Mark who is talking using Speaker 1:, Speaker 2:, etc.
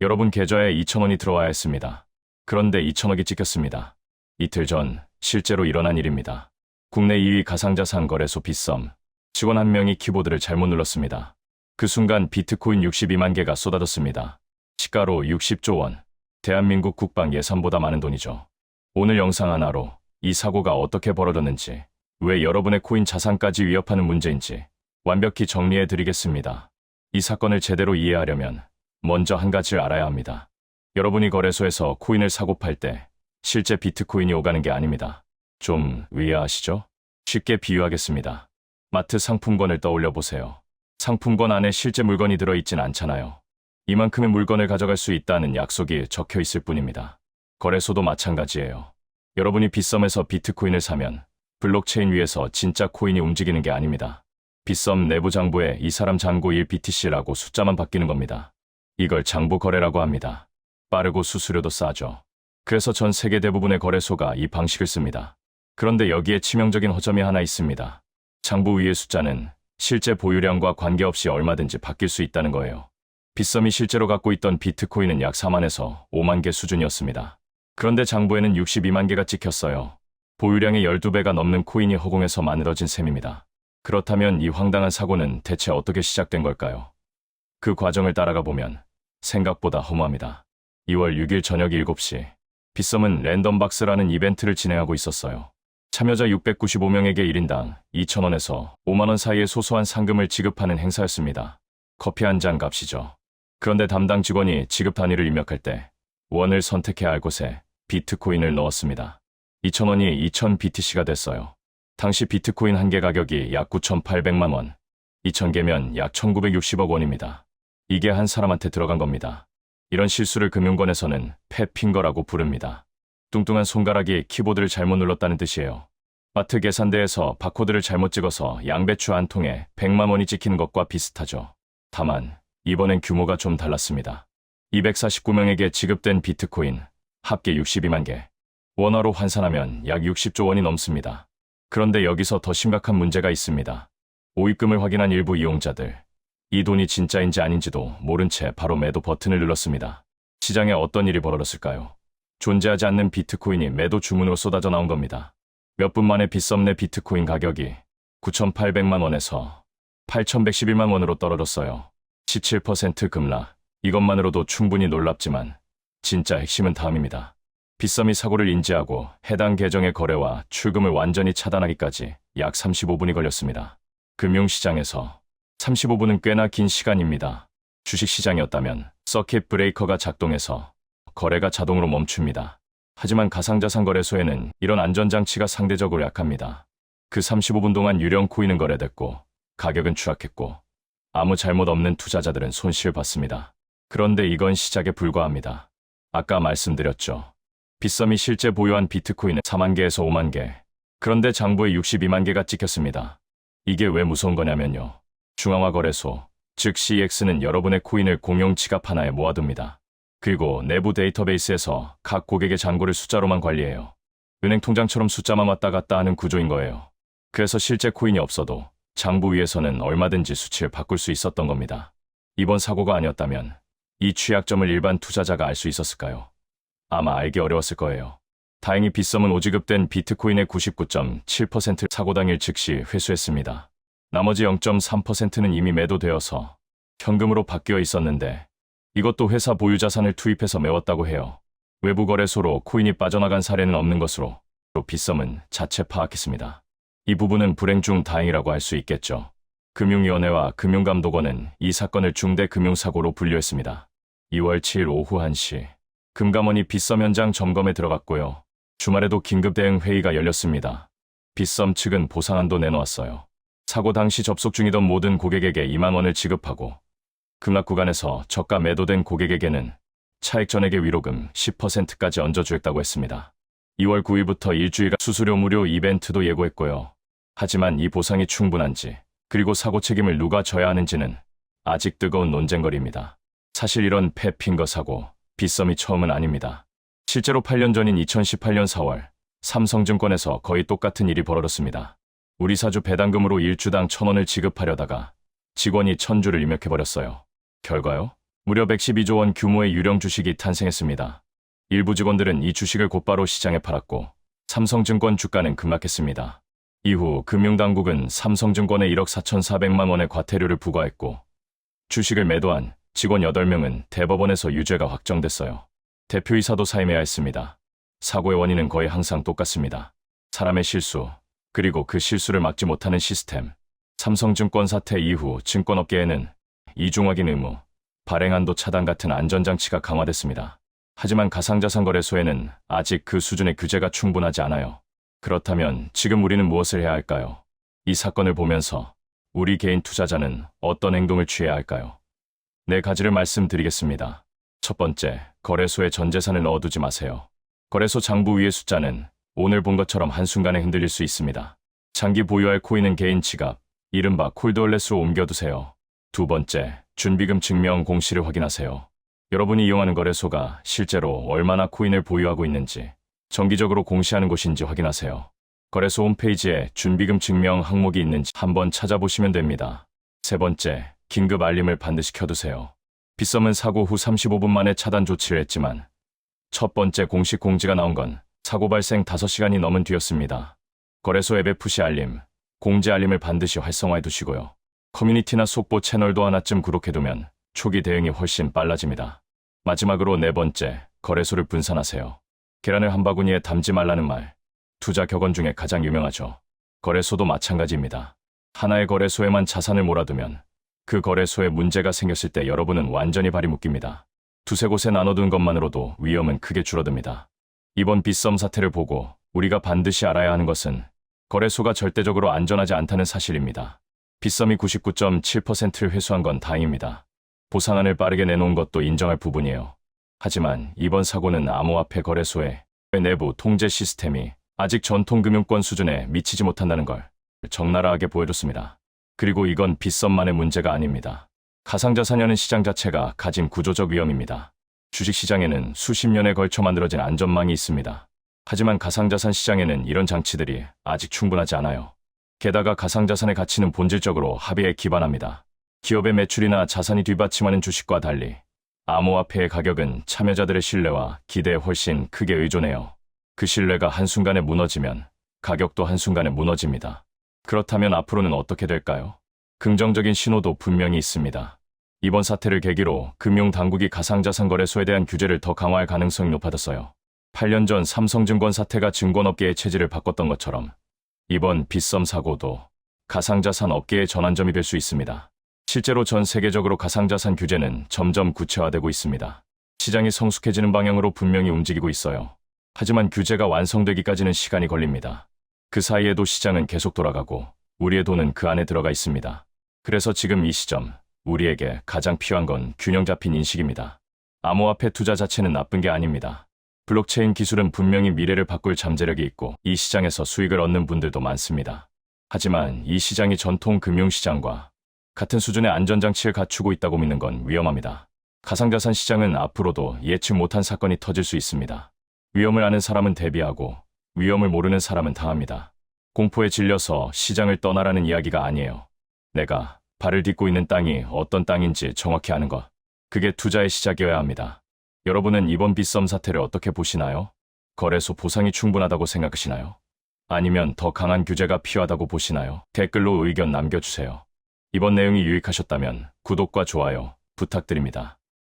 Speaker 1: 여러분 계좌에 2,000원이 들어와야 했습니다. 그런데 2,000억이 찍혔습니다. 이틀 전 실제로 일어난 일입니다. 국내 2위 가상자산 거래소 빗썸 직원 한 명이 키보드를 잘못 눌렀습니다. 그 순간 비트코인 62만 개가 쏟아졌습니다. 시가로 60조 원. 대한민국 국방 예산보다 많은 돈이죠. 오늘 영상 하나로 이 사고가 어떻게 벌어졌는지, 왜 여러분의 코인 자산까지 위협하는 문제인지 완벽히 정리해 드리겠습니다. 이 사건을 제대로 이해하려면 먼저 한 가지를 알아야 합니다. 여러분이 거래소에서 코인을 사고 팔 때 실제 비트코인이 오가는 게 아닙니다. 좀 이해하시죠? 쉽게 비유하겠습니다. 마트 상품권을 떠올려 보세요. 상품권 안에 실제 물건이 들어있진 않잖아요. 이만큼의 물건을 가져갈 수 있다는 약속이 적혀 있을 뿐입니다. 거래소도 마찬가지예요. 여러분이 빗썸에서 비트코인을 사면 블록체인 위에서 진짜 코인이 움직이는 게 아닙니다. 빗썸 내부 장부에 이 사람 잔고 1BTC라고 숫자만 바뀌는 겁니다. 이걸 장부 거래라고 합니다. 빠르고 수수료도 싸죠. 그래서 전 세계 대부분의 거래소가 이 방식을 씁니다. 그런데 여기에 치명적인 허점이 하나 있습니다. 장부 위의 숫자는 실제 보유량과 관계없이 얼마든지 바뀔 수 있다는 거예요. 빗썸이 실제로 갖고 있던 비트코인은 약 4만에서 5만 개 수준이었습니다. 그런데 장부에는 62만 개가 찍혔어요. 보유량의 12배가 넘는 코인이 허공에서 만들어진 셈입니다. 그렇다면 이 황당한 사고는 대체 어떻게 시작된 걸까요? 그 과정을 따라가 보면 생각보다 허무합니다. 2월 6일 저녁 7시, 빗썸은 랜덤박스라는 이벤트를 진행하고 있었어요. 참여자 695명에게 1인당 2,000원에서 5만원 사이의 소소한 상금을 지급하는 행사였습니다. 커피 한 잔 값이죠. 그런데 담당 직원이 지급 단위를 입력할 때 원을 선택해야 할 곳에 비트코인을 넣었습니다. 2,000원이 2,000BTC가 됐어요. 당시 비트코인 한 개 가격이 약 9,800만 원, 2,000개면 약 1,960억 원입니다. 이게 한 사람한테 들어간 겁니다. 이런 실수를 금융권에서는 팻핑거라고 부릅니다. 뚱뚱한 손가락이 키보드를 잘못 눌렀다는 뜻이에요. 마트 계산대에서 바코드를 잘못 찍어서 양배추 한 통에 100만 원이 찍히는 것과 비슷하죠. 다만 이번엔 규모가 좀 달랐습니다. 249명에게 지급된 비트코인 합계 62만 개. 원화로 환산하면 약 60조 원이 넘습니다. 그런데 여기서 더 심각한 문제가 있습니다. 오입금을 확인한 일부 이용자들, 이 돈이 진짜인지 아닌지도 모른 채 바로 매도 버튼을 눌렀습니다. 시장에 어떤 일이 벌어졌을까요? 존재하지 않는 비트코인이 매도 주문으로 쏟아져 나온 겁니다. 몇 분 만에 빗썸 내 비트코인 가격이 9,800만 원에서 8,111만 원으로 떨어졌어요. 17% 급락. 이것만으로도 충분히 놀랍지만 진짜 핵심은 다음입니다. 빗썸이 사고를 인지하고 해당 계정의 거래와 출금을 완전히 차단하기까지 약 35분이 걸렸습니다. 금융시장에서 35분은 꽤나 긴 시간입니다. 주식시장이었다면 서킷 브레이커가 작동해서 거래가 자동으로 멈춥니다. 하지만 가상자산 거래소에는 이런 안전장치가 상대적으로 약합니다. 그 35분 동안 유령 코인은 거래됐고 가격은 추락했고 아무 잘못 없는 투자자들은 손실을 봤습니다. 그런데 이건 시작에 불과합니다. 아까 말씀드렸죠. 빗썸이 실제 보유한 비트코인은 4만 개에서 5만 개. 그런데 장부에 62만 개가 찍혔습니다. 이게 왜 무서운 거냐면요. 중앙화 거래소, 즉 CEX는 여러분의 코인을 공용 지갑 하나에 모아둡니다. 그리고 내부 데이터베이스에서 각 고객의 잔고를 숫자로만 관리해요. 은행 통장처럼 숫자만 왔다 갔다 하는 구조인 거예요. 그래서 실제 코인이 없어도 장부 위에서는 얼마든지 수치를 바꿀 수 있었던 겁니다. 이번 사고가 아니었다면 이 취약점을 일반 투자자가 알 수 있었을까요? 아마 알기 어려웠을 거예요. 다행히 빗썸은 오지급된 비트코인의 99.7%를 사고 당일 즉시 회수했습니다. 나머지 0.3%는 이미 매도되어서 현금으로 바뀌어 있었는데 이것도 회사 보유 자산을 투입해서 메웠다고 해요. 외부 거래소로 코인이 빠져나간 사례는 없는 것으로 빗썸은 자체 파악했습니다. 이 부분은 불행 중 다행이라고 할 수 있겠죠. 금융위원회와 금융감독원은 이 사건을 중대 금융사고로 분류했습니다. 2월 7일 오후 1시 금감원이 빗썸 현장 점검에 들어갔고요. 주말에도 긴급 대응 회의가 열렸습니다. 빗썸 측은 보상안도 내놓았어요. 사고 당시 접속 중이던 모든 고객에게 2만 원을 지급하고 급락 구간에서 저가 매도된 고객에게는 차익 전액의 위로금 10%까지 얹어주겠다고 했습니다. 2월 9일부터 일주일간 수수료 무료 이벤트도 예고했고요. 하지만 이 보상이 충분한지, 그리고 사고 책임을 누가 져야 하는지는 아직 뜨거운 논쟁거리입니다. 사실 이런 팻핑거 사고, 빗썸이 처음은 아닙니다. 실제로 8년 전인 2018년 4월, 삼성증권에서 거의 똑같은 일이 벌어졌습니다. 우리 사주 배당금으로 일주당 1,000원을 지급하려다가 직원이 1,000주를 입력해버렸어요. 결과요? 무려 112조 원 규모의 유령 주식이 탄생했습니다. 일부 직원들은 이 주식을 곧바로 시장에 팔았고 삼성증권 주가는 급락했습니다. 이후 금융당국은 삼성증권에 1억 4,400만 원의 과태료를 부과했고 주식을 매도한 직원 8명은 대법원에서 유죄가 확정됐어요. 대표이사도 사임해야 했습니다. 사고의 원인은 거의 항상 똑같습니다. 사람의 실수, 그리고 그 실수를 막지 못하는 시스템. 삼성증권 사태 이후 증권업계에는 이중확인 의무, 발행한도 차단 같은 안전장치가 강화됐습니다. 하지만 가상자산거래소에는 아직 그 수준의 규제가 충분하지 않아요. 그렇다면 지금 우리는 무엇을 해야 할까요? 이 사건을 보면서 우리 개인 투자자는 어떤 행동을 취해야 할까요? 네 가지를 말씀드리겠습니다. 첫 번째, 거래소에 전 재산을 넣어두지 마세요. 거래소 장부 위의 숫자는 오늘 본 것처럼 한순간에 흔들릴 수 있습니다. 장기 보유할 코인은 개인 지갑, 이른바 콜드월렛으로 옮겨두세요. 두 번째, 준비금 증명 공시를 확인하세요. 여러분이 이용하는 거래소가 실제로 얼마나 코인을 보유하고 있는지 정기적으로 공시하는 곳인지 확인하세요. 거래소 홈페이지에 준비금 증명 항목이 있는지 한번 찾아보시면 됩니다. 세 번째, 긴급 알림을 반드시 켜두세요. 빗썸은 사고 후 35분 만에 차단 조치를 했지만 첫 번째 공식 공지가 나온 건 사고 발생 5시간이 넘은 뒤였습니다. 거래소 앱의 푸시 알림, 공지 알림을 반드시 활성화해 두시고요. 커뮤니티나 속보 채널도 하나쯤 구독해두면 초기 대응이 훨씬 빨라집니다. 마지막으로 네 번째, 거래소를 분산하세요. 계란을 한 바구니에 담지 말라는 말, 투자 격언 중에 가장 유명하죠. 거래소도 마찬가지입니다. 하나의 거래소에만 자산을 몰아두면 그 거래소에 문제가 생겼을 때 여러분은 완전히 발이 묶입니다. 두세 곳에 나눠둔 것만으로도 위험은 크게 줄어듭니다. 이번 빗썸 사태를 보고 우리가 반드시 알아야 하는 것은 거래소가 절대적으로 안전하지 않다는 사실입니다. 빗썸이 99.7%를 회수한 건 다행입니다. 보상안을 빠르게 내놓은 것도 인정할 부분이에요. 하지만 이번 사고는 암호화폐 거래소의 내부 통제 시스템이 아직 전통금융권 수준에 미치지 못한다는 걸 적나라하게 보여줬습니다. 그리고 이건 빗썸만의 문제가 아닙니다. 가상자산이라는 시장 자체가 가진 구조적 위험입니다. 주식시장에는 수십 년에 걸쳐 만들어진 안전망이 있습니다. 하지만 가상자산 시장에는 이런 장치들이 아직 충분하지 않아요. 게다가 가상자산의 가치는 본질적으로 합의에 기반합니다. 기업의 매출이나 자산이 뒷받침하는 주식과 달리 암호화폐의 가격은 참여자들의 신뢰와 기대에 훨씬 크게 의존해요. 그 신뢰가 한순간에 무너지면 가격도 한순간에 무너집니다. 그렇다면 앞으로는 어떻게 될까요? 긍정적인 신호도 분명히 있습니다. 이번 사태를 계기로 금융당국이 가상자산 거래소에 대한 규제를 더 강화할 가능성이 높아졌어요. 8년 전 삼성증권 사태가 증권업계의 체질을 바꿨던 것처럼 이번 빗썸 사고도 가상자산 업계의 전환점이 될 수 있습니다. 실제로 전 세계적으로 가상자산 규제는 점점 구체화되고 있습니다. 시장이 성숙해지는 방향으로 분명히 움직이고 있어요. 하지만 규제가 완성되기까지는 시간이 걸립니다. 그 사이에도 시장은 계속 돌아가고 우리의 돈은 그 안에 들어가 있습니다. 그래서 지금 이 시점, 우리에게 가장 필요한 건 균형 잡힌 인식입니다. 암호화폐 투자 자체는 나쁜 게 아닙니다. 블록체인 기술은 분명히 미래를 바꿀 잠재력이 있고 이 시장에서 수익을 얻는 분들도 많습니다. 하지만 이 시장이 전통 금융시장과 같은 수준의 안전장치를 갖추고 있다고 믿는 건 위험합니다. 가상자산 시장은 앞으로도 예측 못한 사건이 터질 수 있습니다. 위험을 아는 사람은 대비하고 위험을 모르는 사람은 당합니다. 공포에 질려서 시장을 떠나라는 이야기가 아니에요. 내가 발을 딛고 있는 땅이 어떤 땅인지 정확히 아는 것. 그게 투자의 시작이어야 합니다. 여러분은 이번 빗썸 사태를 어떻게 보시나요? 거래소 보상이 충분하다고 생각하시나요? 아니면 더 강한 규제가 필요하다고 보시나요? 댓글로 의견 남겨주세요. 이번 내용이 유익하셨다면 구독과 좋아요 부탁드립니다.